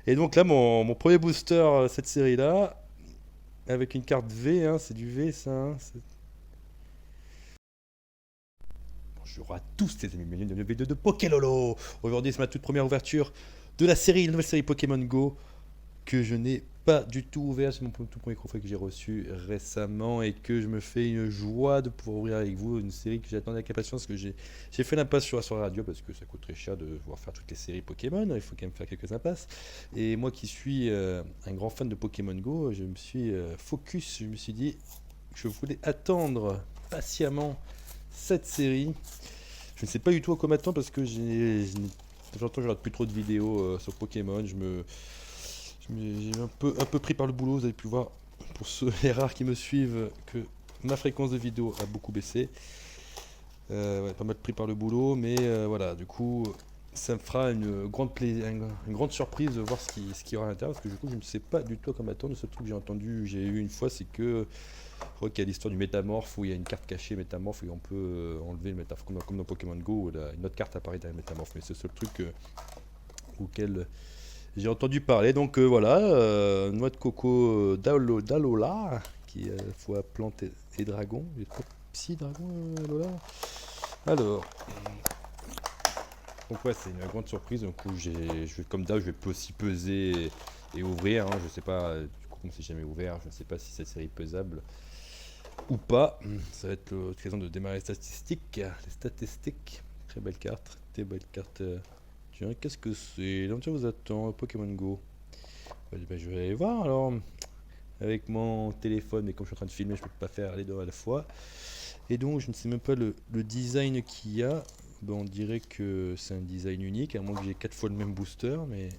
Et donc là, mon premier booster, cette série-là, avec une carte V, hein, c'est du V ça. Hein, bonjour à tous les amis, bienvenue dans une vidéo de Pokélolo. Aujourd'hui, c'est ma toute première ouverture de la série, la nouvelle série Pokémon Go, que je n'ai pas du tout ouvert. C'est mon tout premier trophée que j'ai reçu récemment et que je me fais une joie de pouvoir ouvrir avec vous. Une série que j'attendais avec impatience, que j'ai fait l'impasse sur la soirée radio parce que ça coûte très cher de pouvoir faire toutes les séries Pokémon. Il faut quand même faire quelques impasses. Et moi qui suis un grand fan de Pokémon Go, je me suis focus, je me suis dit que je voulais attendre patiemment cette série. Je ne sais pas du tout à quoi m'attendre parce que j'entends, je regarde plus trop de vidéos sur Pokémon. J'ai un peu pris par le boulot, vous avez pu voir, pour ceux, les rares qui me suivent, que ma fréquence de vidéo a beaucoup baissé. Ouais, pas mal pris par le boulot, mais voilà, du coup, ça me fera une grande surprise de voir ce qu'il y aura à l'intérieur, parce que du coup, je ne sais pas du tout à quoi m'attendre. Le seul truc que j'ai eu une fois, c'est que je crois qu'il y a l'histoire du métamorphe où il y a une carte cachée métamorphe et on peut enlever le métamorphe, comme dans Pokémon Go, où une autre carte apparaît dans le métamorphe, mais c'est le seul truc auquel j'ai entendu parler. Donc voilà, noix de coco d'Alola, qui est à la fois plante et dragon. Il est pas psy dragon, Alola. Alors, donc ouais, c'est une grande surprise. Donc comme d'hab, je vais aussi peser et ouvrir. Hein. Je sais pas, du coup, on s'est jamais ouvert. Je ne sais pas si cette série est pesable ou pas. Ça va être l'occasion de démarrer les statistiques. Les statistiques. Très belle carte. Très belle carte. Tiens, qu'est-ce que c'est? L'entier vous attend, Pokémon Go. Ben, je vais aller voir alors avec mon téléphone, mais comme je suis en train de filmer, je peux pas faire les deux à la fois. Et donc, je ne sais même pas le design qu'il y a. Ben, on dirait que c'est un design unique, à moins que j'ai 4 fois le même booster, mais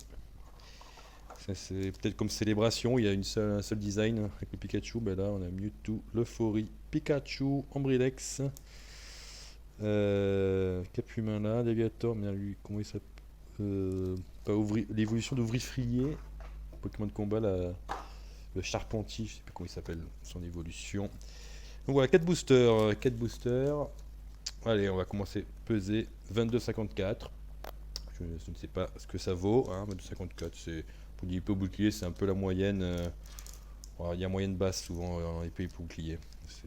c'est peut-être comme Célébration, il y a un seul design avec le Pikachu. Ben là, on a Mewtwo, l'Euphorie, Pikachu, Ombrilex, Capumin là, Léviator, mais lui, comment il s'appelle pas l'évolution d'Ouvrier, Pokémon de combat, le Charpentier, je sais plus comment il s'appelle, son évolution. Donc voilà, 4 boosters, 4 boosters. Allez, on va commencer peser 22,54. Je ne sais pas ce que ça vaut, hein, 22,54, c'est pour l'épée au bouclier, c'est un peu la moyenne. Voilà, il y a moyenne basse souvent en épée au bouclier.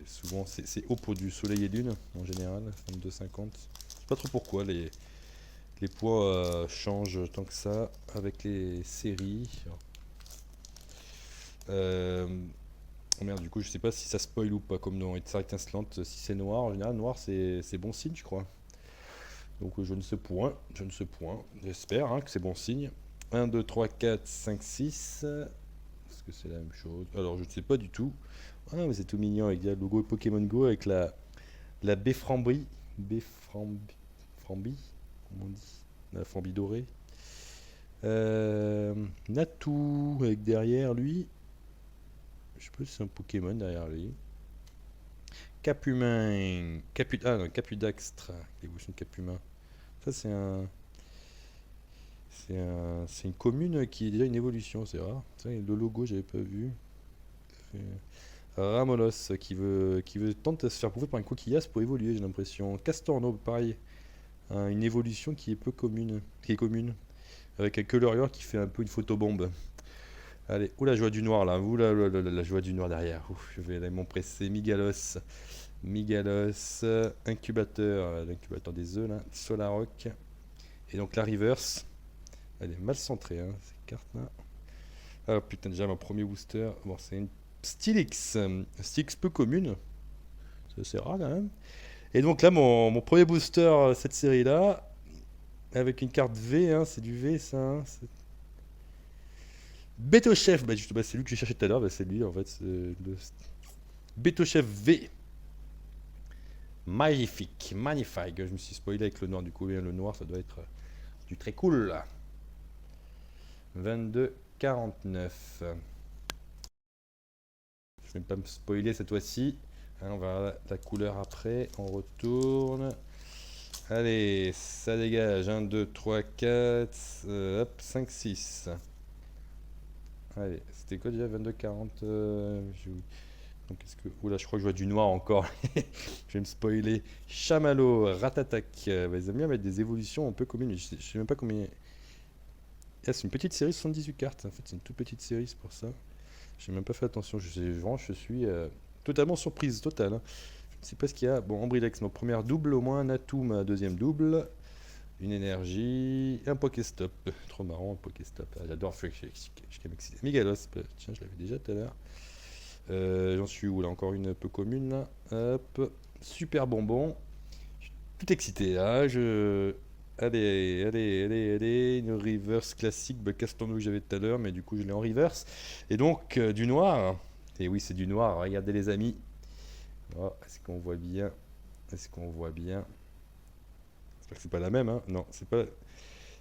C'est haut pour du soleil et lune en général, 22,50. Je sais pas trop pourquoi les poids changent tant que ça avec les séries. Euh, oh merde, du coup, je sais pas si ça spoil ou pas, comme dans Star Étincelante. Si c'est noir, en général, noir c'est bon signe, je crois. Donc je ne sais point, je ne sais point. J'espère hein, que c'est bon signe. 1, 2, 3, 4, 5, 6. Est-ce que c'est la même chose? Alors je ne sais pas du tout. Ah, mais c'est tout mignon avec le logo Pokémon Go avec la Befframbie. Befframbie, comment on dit? La Frambie dorée. Natou avec derrière lui. Je sais pas si c'est un Pokémon derrière lui. Capumin. Ah non, Capudaxtre. L'évolution de Capumin. Ça, c'est une commune qui est déjà une évolution, c'est rare. Ça, le logo, j'avais pas vu. Ramolos qui veut tenter de se faire prouver par une coquillasse pour évoluer, j'ai l'impression. Castorno, pareil. Une évolution qui est peu commune. Qui est commune. Avec un Colorior qui fait un peu une photobombe. Allez, où la joie du noir là, où la joie du noir derrière. Ouf, je vais aller m'empresser. Migalos, incubateur, l'incubateur des œufs là, Solaroc. Et donc la reverse, elle est mal centrée, hein, cette carte là. Ah putain, déjà mon premier booster, bon c'est une Stylix, Stylix peu commune, c'est rare quand même. Et donc là mon premier booster, cette série là, avec une carte V, hein, c'est du V ça. Hein, Beto Chef, bah, c'est lui que j'ai cherché tout à l'heure, bah, c'est lui en fait. Beto Chef V. Magnifique, magnifique. Je me suis spoilé avec le noir, du coup, le noir ça doit être du très cool. 22,49. Je vais pas me spoiler cette fois-ci. Hein, on va la couleur après. On retourne. Allez, ça dégage. 1, 2, 3, 4. Hop, 5, 6. Allez, c'était quoi déjà 22,40 donc est-ce que... Oula, je crois que je vois du noir encore. Je vais me spoiler. Chamallow, Ratatac. Bah, ils aiment bien mettre des évolutions un peu communes. Je sais même pas combien. Ah, c'est une petite série, 78 cartes. En fait, c'est une toute petite série, c'est pour ça. J'ai même pas fait attention. Je suis totalement surprise, totale, hein. Je ne sais pas ce qu'il y a. Bon, Ambrilex, ma première double au moins. Natou, ma deuxième double. Une énergie. Un Pokéstop. Trop marrant, un Pokéstop. Ah, j'adore. Je suis quand même excité. Megalos. Tiens, je l'avais déjà tout à l'heure. J'en suis où là? Encore une peu commune là. Hop. Super bonbon. Je suis tout excité là. Allez, allez, allez, allez. Une reverse classique. Bah, Castorno que j'avais tout à l'heure, mais du coup je l'ai en reverse. Et donc du noir. Et oui, c'est du noir. Regardez les amis. Oh, est-ce qu'on voit bien? Est-ce qu'on voit bien? J'espère que c'est pas la même, hein. Non, c'est pas.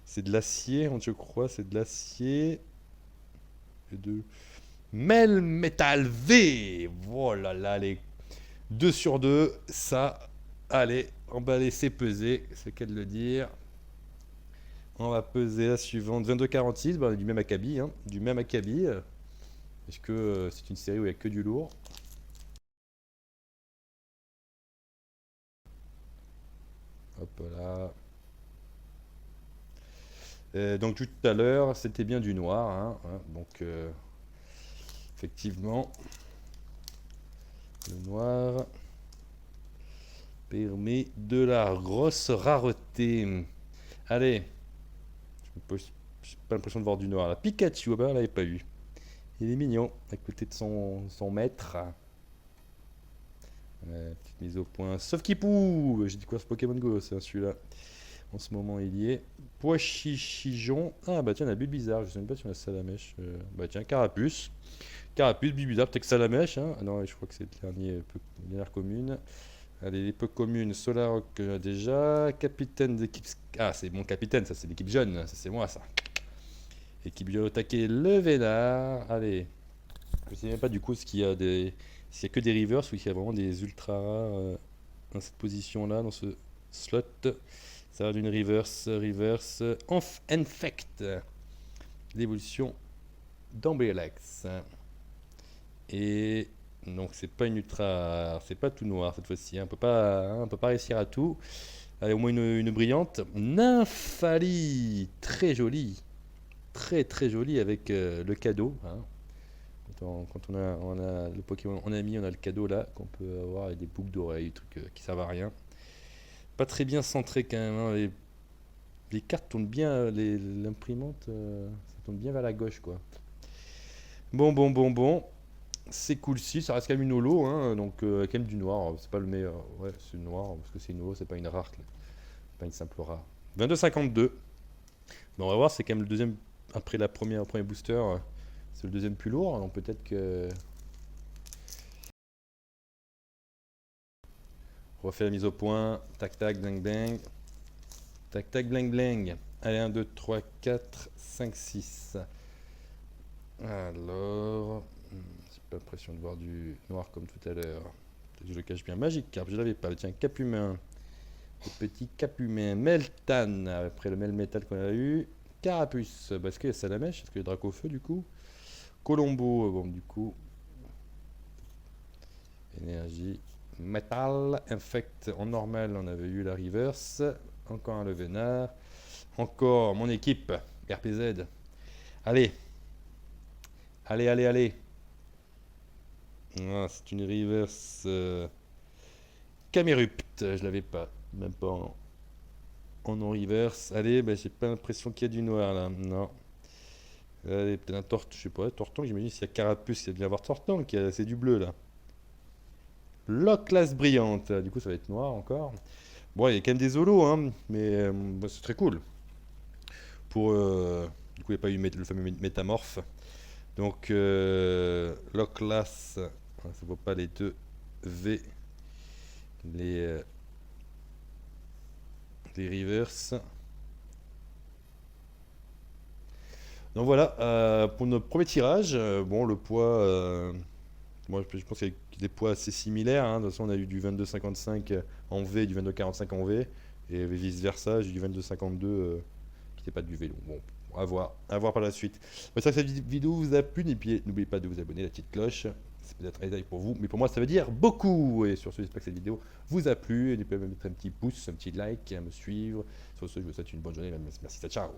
C'est de l'acier, je crois. C'est de l'acier. Et de. Mel Metal V. Voilà, là, les 2 sur 2. Ça, allez, emballer, c'est peser. C'est qu'à de le dire. On va peser la suivante. 22,46. Bah, du même acabit, hein. Du même acabit. Est-ce que c'est une série où il n'y a que du lourd? Hop là. Donc tout à l'heure, c'était bien du noir, hein. Donc effectivement, le noir permet de la grosse rareté. Allez, j'ai pas l'impression de voir du noir là. Pikachu, ben, on l'avait pas eu. Il est mignon, à côté de son maître. Petite mise au point. Sauf Kipou. J'ai dit quoi, ce Pokémon Go, c'est celui-là. En ce moment, il y est. Poichichijon. Ah bah tiens, on a Bulbizarre. Je sais même pas si on a Salamèche. Bah tiens, Carapuce. Carapuce, Bulbizarre, peut-être que Salamèche, hein. Ah non, je crois que c'est le dernière commune. Allez, les peu communes. Solarok déjà. Capitaine d'équipe. Ah, c'est mon capitaine, ça c'est l'équipe jeune. Ça c'est moi, ça. Équipe jeune au taquet, le Vénard. Allez. Je sais même pas du coup s'il y a que des rivers ou s'il y a vraiment des ultra rares dans cette position-là, dans ce slot. Ça va d'une reverse, infect, l'évolution d'Ambrellax. Et donc c'est pas une ultra rare, c'est pas tout noir cette fois-ci, hein. On peut pas réussir à tout. Allez, au moins une brillante. Nymphali, très jolie, très très jolie avec le cadeau, hein. Quand on a le Pokémon en ami, on a le cadeau là qu'on peut avoir avec des boucles d'oreilles, des trucs qui servent à rien. Pas très bien centré quand même, hein. Les cartes tournent bien, l'imprimante, ça tourne bien vers la gauche quoi. Bon. C'est cool si, ça reste quand même une holo, hein, donc quand même du noir. C'est pas le meilleur. Ouais, c'est noir parce que c'est une holo, c'est pas une rare, pas une simple rare. 22,52. Mais on va voir, c'est quand même le deuxième après le premier booster. C'est le deuxième plus lourd, donc peut-être que. On refait la mise au point. Tac tac, bling bling. Tac tac, bling bling. Allez, 1, 2, 3, 4, 5, 6. Alors. J'ai pas l'impression de voir du noir comme tout à l'heure. Je le cache bien. Magic Carp, je l'avais pas. Tiens, Cap Humain. Le petit Cap Humain. Meltan, après le Melmetal qu'on a eu. Carapuce. Bah, est-ce qu'il y a Salamèche? Est-ce qu'il y a Dracofeu du coup? Colombo, bon, du coup. Énergie. Metal. Infect en normal, on avait eu la reverse. Encore un Levenard. Encore mon équipe. RPZ. Allez. Allez. Ah, c'est une reverse. Camerupt. Je l'avais pas. Même pas en non-reverse. Allez, bah, j'ai pas l'impression qu'il y a du noir là. Non. Allez, peut-être un je sais pas, Tortank, j'imagine s'il y a Carapuce, il y a bien avoir Tortank, c'est du bleu là. Loclas brillante, du coup ça va être noir encore. Bon, il y a quand même des holos, hein, mais bah, c'est très cool. Pour, du coup, il n'y a pas eu le fameux métamorphe. Donc, Loclas, ça ne vaut pas les deux V, les reverse. Donc voilà, pour notre premier tirage, bon, le poids, moi je pense qu'il y a des poids assez similaires, hein. De toute façon, on a eu du 22,55 en V, du 22,45 en V, et vice versa, j'ai du 22,52 qui n'était pas du vélo. Bon, à voir par la suite. J'espère que cette vidéo vous a plu, n'oubliez pas de vous abonner, la petite cloche. C'est peut-être un détail pour vous, mais pour moi ça veut dire beaucoup. Et sur ce, j'espère que cette vidéo vous a plu. N'oubliez pas de mettre un petit pouce, un petit like, à me suivre. Sur ce, je vous souhaite une bonne journée. Merci, ciao.